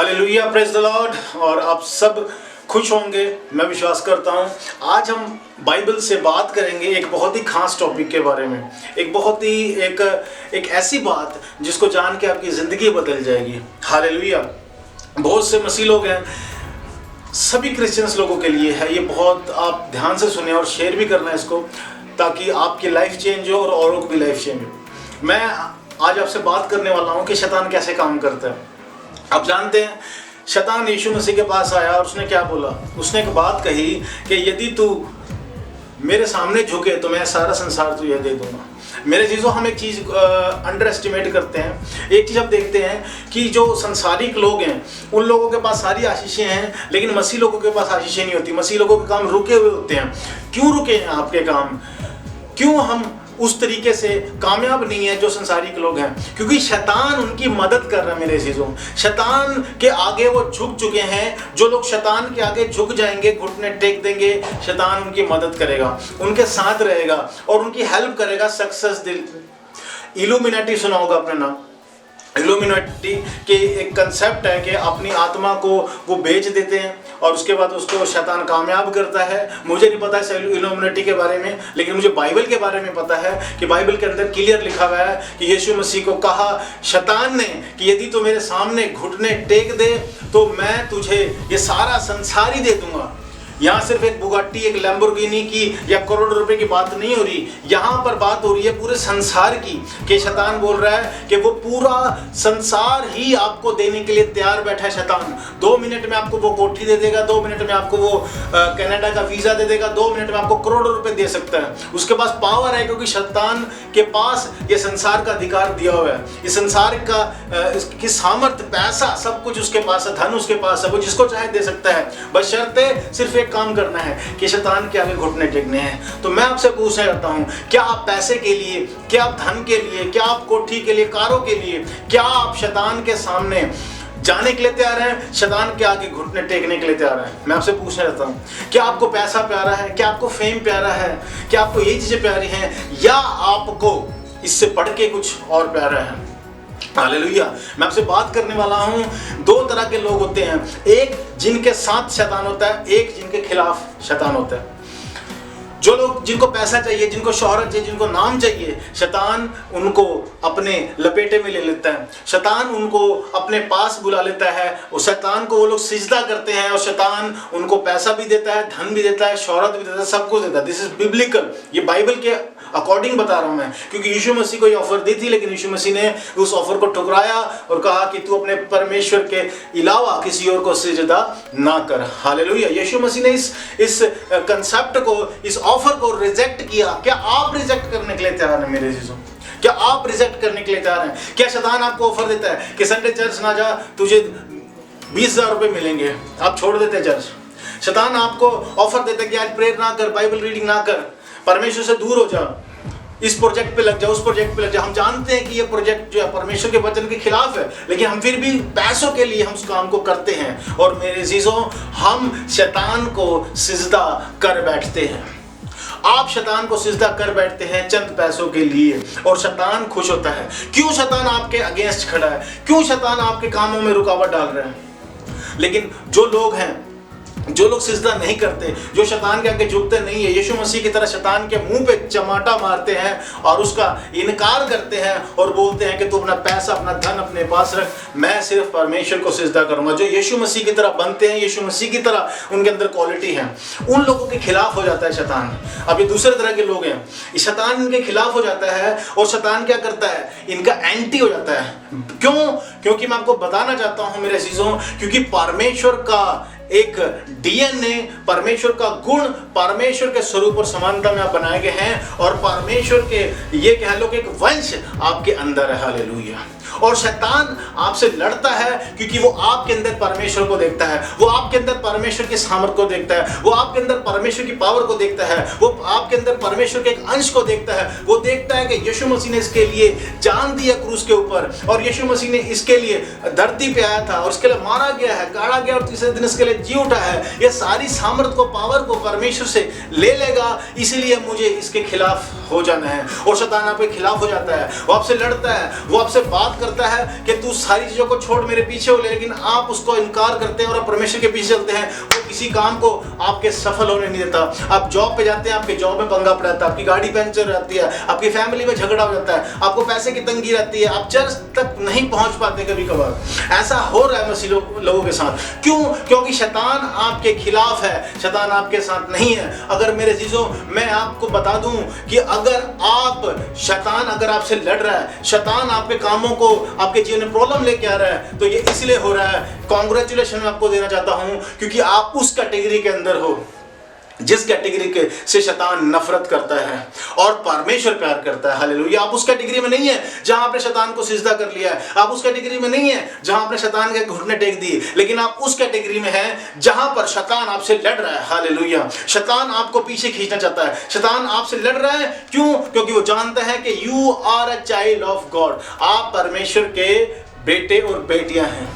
Hallelujah, praise the Lord. और आप सब खुश होंगे, मैं विश्वास करता हूँ। आज हम बाइबल से बात करेंगे एक बहुत ही खास टॉपिक के बारे में, एक बहुत ही एक ऐसी बात जिसको जान के आपकी ज़िंदगी बदल जाएगी। हालेलुया। बहुत से मसीह लोग हैं, सभी क्रिश्चियंस लोगों के लिए है ये। बहुत आप ध्यान से सुने और शेयर भी करना है इसको, ताकि आपकी लाइफ चेंज हो और औरों की भी लाइफ चेंज हो। मैं आज आपसे बात करने वाला हूँ कि शैतान कैसे काम करता है। आप जानते हैं, शैतान यीशु मसीह के पास आया और उसने क्या बोला? उसने एक बात कही कि यदि तू मेरे सामने झुके तो मैं सारा संसार तुझे दे दूंगा। मेरे चीज़ों, हम एक चीज़ अंडर एस्टिमेट करते हैं। एक चीज़ आप देखते हैं कि जो संसारिक लोग हैं उन लोगों के पास सारी आशीषें हैं, लेकिन मसीह लोगों के पास आशीषें नहीं होती। मसीह लोगों के काम रुके हुए होते हैं। क्यों रुके हैं आपके काम? क्यों हम उस तरीके से कामयाब नहीं है जो संसारिक लोग हैं? क्योंकि शैतान उनकी मदद कर रहा है। मेरे चीज़ों, शैतान के आगे वो झुक चुके हैं। जो लोग शैतान के आगे झुक जाएंगे, घुटने टेक देंगे, शैतान उनकी मदद करेगा, उनके साथ रहेगा और उनकी हेल्प करेगा सक्सेस। इल्यूमिनाटी सुना होगा आपने नाम। इल्यूमिनाटी के एक कंसेप्ट है कि अपनी आत्मा को वो बेच देते हैं और उसके बाद उसको शैतान कामयाब करता है। मुझे नहीं पता है इल्यूमिनाटी के बारे में, लेकिन मुझे बाइबल के बारे में पता है कि बाइबल के अंदर क्लियर लिखा हुआ है कि यीशु मसीह को कहा शैतान ने कि यदि तू मेरे सामने घुटने टेक दे तो मैं तुझे ये सारा संसार ही दे दूंगा। यहाँ सिर्फ एक बुगाटी, एक लैम्बोर्गिनी की या करोड़ रुपए की बात नहीं हो रही। यहाँ पर बात हो रही है पूरे संसार की। कि शैतान बोल रहा है कि वो पूरा संसार ही आपको देने के लिए तैयार बैठा है। शैतान 2 मिनट में आपको वो कोठी दे देगा, 2 मिनट में आपको वो कनाडा का वीज़ा दे देगा, 2 मिनट में आपको करोड़ों रुपए दे सकता है। उसके पास पावर है, क्योंकि शैतान के पास ये संसार का अधिकार दिया हुआ है। इस संसार का इसकी सामर्थ्य, पैसा, सब कुछ उसके पास है, धन उसके पास है। वो जिसको चाहे दे सकता है, बशर्ते सिर्फ एक काम करना है कि शैतान के आगे घुटने टेकने हैं। तो मैं आपसे पूछना चाहता हूं, क्या आप पैसे के लिए, क्या आप धन के लिए, क्या आप कोठी के लिए, कारों के लिए, क्या आप शैतान के सामने जाने के लिए तैयार हैं? शैतान के आगे घुटने टेकने के लिए तैयार हैं? मैं आपसे पूछना चाहता हूं, क्या आपको पैसा प्यारा है? क्या आपको फेम प्यारा है? क्या आपको ये चीजें प्यारी हैं, या आपको इससे बढ़ के कुछ और प्यारा है? हालेलुया। मैं आपसे बात करने वाला हूं, 2 तरह के लोग होते हैं। एक जिनके साथ शैतान होता है, एक जिनके खिलाफ शैतान होता है। जो लोग, जिनको पैसा चाहिए, जिनको शोहरत चाहिए, जिनको नाम चाहिए, शैतान उनको अपने लपेटे में ले लेता है। शैतान उनको अपने पास बुला लेता है और शैतान को वो लोग सिजदा करते हैं और शैतान उनको पैसा भी देता है, धन भी देता है, शोहरत भी देता है, सब कुछ देता है। This is biblical. ये बाइबल के अकॉर्डिंग बता रहा हूं मैं, क्योंकि यीशु मसीह को ये ऑफर दी थी, लेकिन यीशु मसीह ने उस ऑफर को ठुकराया और कहा कि तू अपने परमेश्वर के अलावा किसी और को सिजदा ना कर। हालेलुया। यीशु मसीह ने इस कंसेप्ट को, इस ऑफर को रिजेक्ट किया। क्या आप रिजेक्ट करने के लिए तैयार हैं मेरे चीजों? क्या आप रिजेक्ट करने के लिए तैयार हैं? क्या शैतान आपको ऑफर देता है कि संडे चर्च ना जा, तुझे 20,000 रुपए मिलेंगे, आप छोड़ देते हैं चर्च? शैतान आपको ऑफर देता है कि आज प्रेयर ना कर, बाइबल रीडिंग ना कर, परमेश्वर से दूर हो जा, इस प्रोजेक्ट पे लग जा, उस प्रोजेक्ट पे लग जा। हम जानते हैं कि ये प्रोजेक्ट जो है परमेश्वर के वचन के खिलाफ है, लेकिन हम फिर भी पैसों के लिए हम उस काम को करते हैं। और मेरे अजीजों, हम शैतान को सिजदा कर बैठते हैं। आप शैतान को सिजदा कर बैठते हैं चंद पैसों के लिए, और शैतान खुश होता है। क्यों शैतान आपके अगेंस्ट खड़ा है? क्यों शैतान आपके कामों में रुकावट डाल रहा है? लेकिन जो लोग हैं, जो लोग सिजदा नहीं करते, जो शैतान के आगे झुकते नहीं है, यीशु मसीह की तरह शैतान के मुंह पे चमाटा मारते हैं और उसका इनकार करते हैं और बोलते हैं कि तू अपना पैसा, अपना धन अपने पास रख, मैं सिर्फ परमेश्वर को सिजदा करूंगा। जो यीशु मसीह की तरह बनते हैं, यीशु मसीह की तरह उनके अंदर क्वालिटी है, उन लोगों के खिलाफ हो जाता है शैतान। अब ये दूसरे तरह के लोग हैं, शैतान इनके खिलाफ हो जाता है और शैतान क्या करता है? इनका एंटी हो जाता है। क्यों? क्योंकि मैं आपको बताना चाहता हूं मेरे अजीजों, क्योंकि परमेश्वर का एक डीएनए, परमेश्वर का गुण, परमेश्वर के स्वरूप और समानता में आप बनाए गए हैं, और परमेश्वर के, ये कह लो कि एक वंश आपके अंदर है। हालेलुया। और शैतान आपसे लड़ता है क्योंकि वो आपके अंदर परमेश्वर को देखता है, वो आपके अंदर परमेश्वर की सामर्थ को देखता है, वो आपके अंदर परमेश्वर की पावर को देखता है, वो आपके अंदर परमेश्वर के एक अंश को देखता है। वो देखता है कि यीशु मसीह ने इसके लिए जान दिया क्रूस के ऊपर, और यीशु मसीह ने इसके लिए धरती पे आया था और उसके लिए मारा गया है, गाड़ा गया और तीसरे दिन इसके लिए जी उठा है, ये सारी सामर्थ को, पावर को परमेश्वर से ले लेगा, इसीलिए मुझे इसके खिलाफ हो जाना है। और शैतान आपके खिलाफ हो जाता है, वो आपसे लड़ता है, वो आपसे बात करता है कि तू सारी चीजों को छोड़ मेरे पीछे हो ले, लेकिन आप उसको इनकार करते हैं और आप परमेश्वर के पीछे चलते हैं। वो किसी काम को आपके सफल होने नहीं देता। आप जॉब पे जाते हैं, आपके जॉब में पंगा पड़ जाता है, आपकी गाड़ी पंचर रहती है, आपकी फैमिली में झगड़ा हो जाता है, आपको पैसे की तंगी रहती है, आप चर्च तक नहीं पहुंच पाते कभी कभार। ऐसा हो रहा है मसीह लोगों के साथ। क्यों? क्योंकि शैतान आपके खिलाफ है, शैतान आपके साथ नहीं है। अगर मेरे चीजों, मैं आपको बता दूं कि अगर शैतान अगर आपसे लड़ रहा है, शैतान आपके कामों को, आपके जीवन में प्रॉब्लम लेके आ रहा है, तो ये इसलिए हो रहा है, कांग्रेचुलेशन मैं आपको देना चाहता हूं, क्योंकि आप उस कैटेगरी के अंदर हो जिस कैटेगरी के से शैतान नफरत करता है और परमेश्वर प्यार करता है। हालेलुया। आप उस कैटेगरी में नहीं है जहां आपने शैतान को सिजदा कर लिया है, आप उस कैटेगरी में नहीं है जहां आपने शैतान के घुटने टेक दिए, लेकिन आप उस कैटेगरी में हैं जहां पर शैतान आपसे लड़ रहा है। हालेलुया। शैतान आपको पीछे खींचना चाहता है, शैतान आपसे लड़ रहा है। क्यों? क्योंकि वो जानता है कि you are a child of God, आप परमेश्वर के बेटे और बेटियां हैं,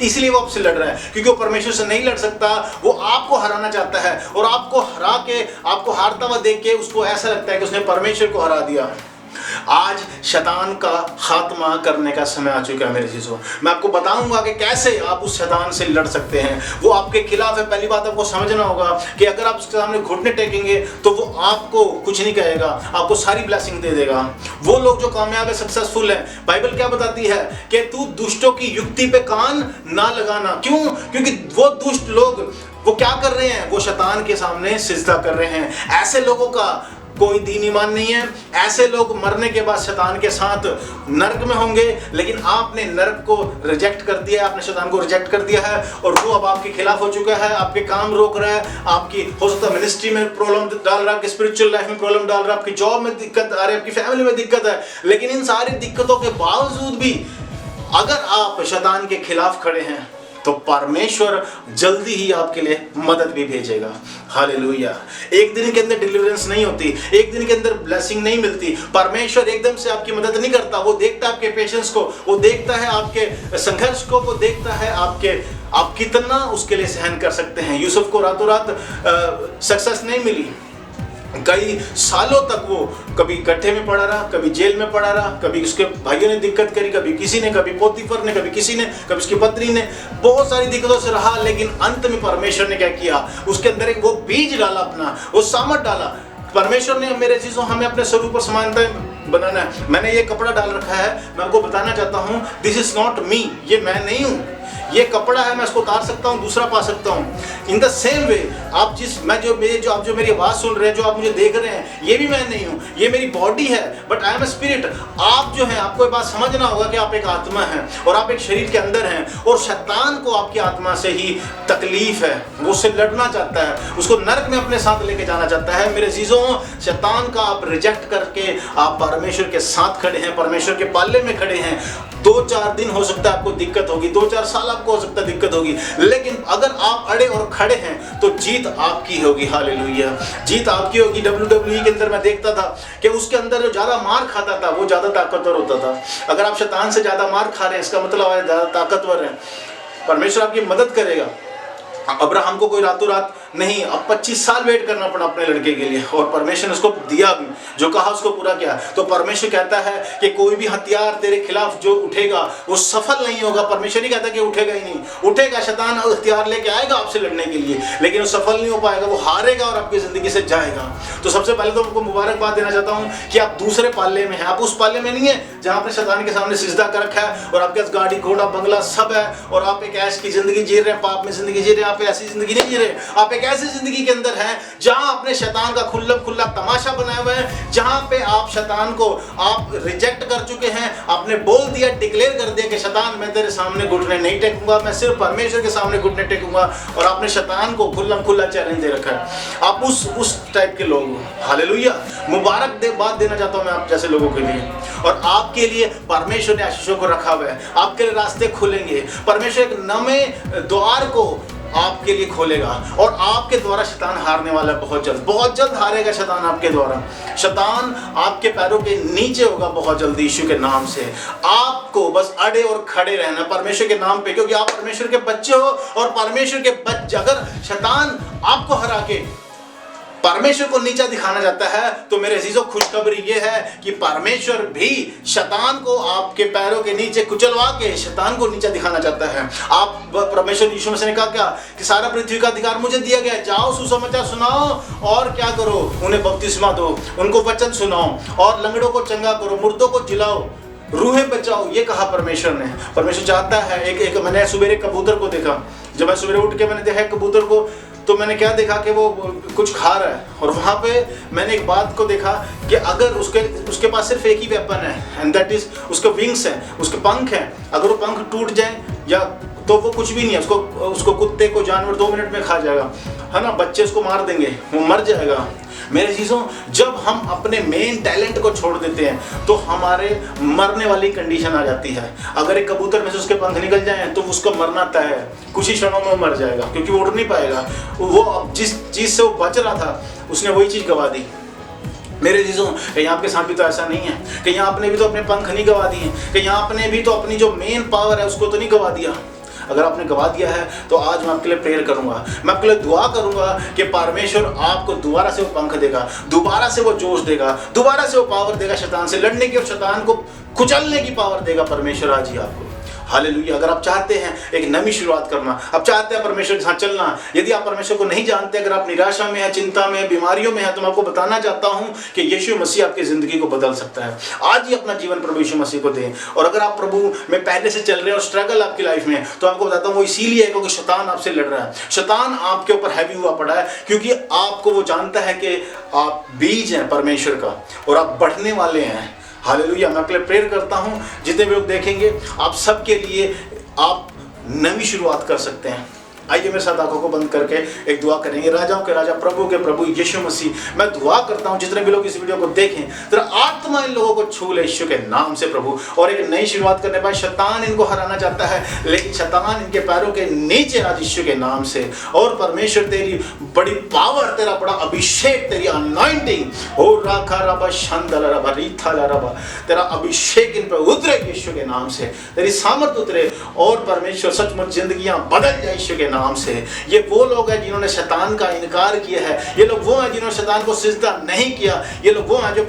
इसलिए वो आपसे लड़ रहा है। क्योंकि वो परमेश्वर से नहीं लड़ सकता, वो आपको हराना चाहता है, और आपको हरा के, आपको हारता हुआ देख के उसको ऐसा लगता है कि उसने परमेश्वर को हरा दिया। आज शैतान का खात्मा करने का समय आ चुका है मेरे चीजों। मैं आपको बताऊंगा कि कैसे आप उस शैतान से लड़ सकते हैं। वो आपके खिलाफ है। पहली बात आपको समझना होगा कि अगर आप उसके सामने घुटने टेकेंगे तो वो आपको कुछ नहीं कहेगा, आपको सारी ब्लेसिंग दे देगा। वो लोग जो कामयाब है, सक्सेसफुल है, बाइबल क्या बताती है कि तू दुष्टों की युक्ति पे कान ना लगाना। क्यों? क्योंकि वो दुष्ट लोग वो क्या कर रहे हैं? वो शैतान के सामने सिजदा कर रहे हैं। ऐसे लोगों का कोई दीन ईमान नहीं है। ऐसे लोग मरने के बाद शैतान के साथ नरक में होंगे, लेकिन आपने नरक को रिजेक्ट कर दिया, आपने शैतान को रिजेक्ट कर दिया है, और वो अब आपके खिलाफ हो चुका है, आपके काम रोक रहा है, आपकी हो सकता है मिनिस्ट्री में प्रॉब्लम डाल रहा है, आपकी स्पिरिचुअल लाइफ में प्रॉब्लम डाल रहा है, आपकी जॉब में दिक्कत आ रही है, आपकी फैमिली में दिक्कत है। लेकिन इन सारी दिक्कतों के बावजूद भी अगर आप शैतान के खिलाफ खड़े हैं तो परमेश्वर जल्दी ही आपके लिए मदद भी भेजेगा। हालेलुया। एक दिन के अंदर डिलीवरेंस नहीं होती, एक दिन के अंदर ब्लेसिंग नहीं मिलती। परमेश्वर एकदम से आपकी मदद नहीं करता। वो देखता है आपके पेशेंस को, वो देखता है आपके संघर्ष को, वो देखता है आप कितना उसके लिए सहन कर सकते हैं। यूसुफ को रातों रात सक्सेस नहीं मिली, कई सालों तक वो कभी गड्ढे में पड़ा रहा, कभी जेल में पड़ा रहा, कभी उसके भाइयों ने दिक्कत करी, कभी किसी ने, कभी पोतीफर ने, कभी किसी ने, कभी उसकी पत्नी ने, बहुत सारी दिक्कतों से रहा। लेकिन अंत में परमेश्वर ने क्या किया? उसके अंदर एक वो बीज डाला, अपना वो सामर्थ डाला। परमेश्वर ने मेरे चीजों हमें अपने स्वरूप पर समानता बनाना है। मैंने ये कपड़ा डाल रखा है, मैं आपको बताना चाहता हूँ, दिस इज नॉट मी, ये मैं नहीं हूँ। ये कपड़ा है, मैं इसको उतार सकता हूँ, दूसरा पा सकता हूँ। इन द सेम वे आप आप जो मेरी आवाज़ सुन रहे हैं, जो आप मुझे देख रहे हैं, ये भी मैं नहीं हूँ, ये मेरी बॉडी है, but I am a spirit. आप जो है, आपको ये बात समझना होगा कि आप एक आत्मा हैं और आप एक शरीर के अंदर हैं, और शैतान को आपकी आत्मा से ही तकलीफ है। वो उससे लड़ना चाहता है, उसको नरक में अपने साथ लेके जाना चाहता है। मेरे चीज़ों, शैतान का आप रिजेक्ट करके आप परमेश्वर के साथ खड़े हैं, परमेश्वर के पाले में खड़े हैं। 2-4 दिन हो सकता है आपको दिक्कत होगी, 2-4 साल आपको हो सकता है दिक्कत होगी, लेकिन अगर आप अड़े और खड़े हैं तो जीत आपकी होगी। हालेलुया। जीत आपकी होगी। WWE के अंदर मैं देखता था कि उसके अंदर जो ज़्यादा मार खाता था वो ज़्यादा ताकतवर होता था। अगर आप शैतान से ज़्यादा मार खा रहे हैं, इसका मतलब आप ज़्यादा ताकतवर हैं। परमेश्वर आपकी मदद करेगा। अब्राहम को कोई रातों रात नहीं, अब 25 साल वेट करना पड़ा अपने लड़के के लिए, और परमेश्वर ने उसको दिया भी, जो कहा उसको पूरा किया। तो परमेश्वर कहता है कि कोई भी हथियार तेरे खिलाफ जो उठेगा वो सफल नहीं होगा। परमेश्वर नहीं कहता कि उठेगा ही नहीं, उठेगा, शैतान हथियार लेके आएगा आपसे लड़ने के लिए, लेकिन वो सफल नहीं हो पाएगा, वो हारेगा और आपकी जिंदगी से जाएगा। तो सबसे पहले तो आपको मुबारकबाद देना चाहता हूँ कि आप दूसरे पाले में हैं। आप उस पाले में नहीं है जहाँ पे शैतान के सामने सिजदा कर रखा है और आपके पास गाड़ी घोड़ा बंगला सब है और आप एक ऐश की जिंदगी जी रहे हैं, पाप में जिंदगी जी रहे हैं। आप ऐसी जिंदगी नहीं जी रहे, आप एक ऐसी जिंदगी के अंदर हैं जहां आपने शैतान का खुल्ला तमाशा बनाया हुआ है, जहां पे आप शैतान को आप रिजेक्ट कर चुके हैं। आपने बोल दिया, डिक्लेयर कर दिया कि शैतान मैं तेरे सामने घुटने नहीं टेकूंगा, मैं सिर्फ परमेश्वर के सामने घुटने टेकूंगा, और आपने शैतान को खुल्ला चैलेंज दे रखा है। आप उस टाइप के लोग हो। हालेलुया। बात देना चाहता हूं मैं आप जैसे लोगों के लिए, और आपके लिए परमेश्वर ने आशीषों को रखा हुआ है। आपके लिए रास्ते खुलेंगे। परमेश्वर एक नए द्वार को आपके लिए खोलेगा और आपके द्वारा शैतान हारने वाला है। बहुत जल्द हारेगा शैतान आपके द्वारा। शैतान आपके पैरों के नीचे होगा बहुत जल्दी यीशु के नाम से। आपको बस अड़े और खड़े रहना परमेश्वर के नाम पे, क्योंकि आप परमेश्वर के बच्चे हो और परमेश्वर के बच्चे, अगर शैतान आपको हरा के परमेश्वर को नीचा दिखाना चाहता है तो मेरे अजीजों खुशखबरी ये है कि परमेश्वर भी शैतान को आपके पैरों के नीचे कुचलवा के शैतान को नीचा दिखाना चाहता है। आप परमेश्वर यीशु मसीह ने कहा क्या कि सारा पृथ्वी का अधिकार मुझे दिया गया है, जाओ सुसमाचार सुनाओ और क्या करो, उन्हें बपतिस्मा दो, उनको वचन सुनाओ और लंगड़ों को चंगा करो, मुर्दों को जिलाओ, रूहें बचाओ। ये कहा परमेश्वर ने। परमेश्वर चाहता है एक मैंने सुबह कबूतर को देखा, जब मैं सुबह उठ के मैंने देखा कबूतर को, तो मैंने क्या देखा कि वो कुछ खा रहा है और वहाँ पे मैंने एक बात को देखा कि अगर उसके पास सिर्फ एक ही वेपन है एंड दैट इज उसके विंग्स हैं, उसके पंख हैं। अगर वो पंख टूट जाए या तो वो कुछ भी नहीं है, उसको कुत्ते को जानवर 2 मिनट में खा जाएगा, है ना, बच्चे उसको मार देंगे, वो मर जाएगा। मेरे चीज़ों, जब हम अपने मेन टैलेंट को छोड़ देते हैं तो हमारे मरने वाली कंडीशन आ जाती है। अगर एक कबूतर में से उसके पंख निकल जाएं तो उसको मरना तय है, कुछ ही क्षणों में वो मर जाएगा क्योंकि वो उड़ नहीं पाएगा। वो जिस चीज़ से वो बच रहा था उसने वही चीज़ गवा दी। मेरे चीज़ों, कहीं आपके साथ भी तो ऐसा नहीं है, कहीं आपने भी तो अपने पंख नहीं गवा दिए, कहीं आपने भी तो अपनी जो मेन पावर है उसको तो नहीं गवा दिया। अगर आपने गवा दिया है तो आज मैं आपके लिए प्रेयर करूंगा, मैं आपके लिए दुआ करूंगा कि परमेश्वर आपको दोबारा से वो पंख देगा, दोबारा से वो जोश देगा, दोबारा से वो पावर देगा शैतान से लड़ने की और शैतान को कुचलने की पावर देगा परमेश्वर आज ही आपको। हालेलुया। अगर आप चाहते हैं एक नई शुरुआत करना, आप चाहते हैं परमेश्वर के साथ चलना, यदि आप परमेश्वर को नहीं जानते, अगर आप निराशा में हैं, चिंता में, बीमारियों में हैं, तो मैं आपको बताना चाहता हूं कि यीशु मसीह आपकी ज़िंदगी को बदल सकता है। आज ही अपना जीवन प्रभु यीशु मसीह को दें। और अगर आप प्रभु में पहले से चल रहे हैं और स्ट्रगल आपकी लाइफ में, तो आपको बताता हूँ वो इसीलिए है क्योंकि शैतान आपसे लड़ रहा है। शैतान आपके ऊपर हैवी हुआ पड़ा है क्योंकि आपको वो जानता है कि आप बीज हैं परमेश्वर का और आप बढ़ने वाले हैं। हालेलुया। मैं आपके लिए प्रेयर करता हूं, जितने भी लोग देखेंगे आप सबके लिए आप नई शुरुआत कर सकते हैं। आइए मेरे साथ आंखों को बंद करके एक दुआ करेंगे। राजाओं के राजा, प्रभु के प्रभु यीशु मसीह, मैं दुआ करता हूं जितने भी लोग इस वीडियो को देखें, तेरा आत्मा इन लोगों को छू ले यीशु के नाम से प्रभु, और एक नई शुरुआत करने पाए। शैतान इनको हराना चाहता है लेकिन शैतान इनके पैरों के नीचे आज यीशु के नाम से। और परमेश्वर तेरी बड़ी पावर, तेरा बड़ा अभिषेक, तेरी अनॉइंटिंग हो राखा रबा शंदल रबा रीथा रबा, तेरा अभिषेक इन पर उतरे यीशु के नाम से, तेरी सामर्थ उतरे और परमेश्वर सचमुच जिंदगियां बदल जाए यीशु के नाम से। ये वो लोग हैं जिन्होंने शैतान का इनकार किया है, ये लोग वो हैं जिन्होंने शैतान को सिजदा नहीं किया, ये लोग वो हैं जो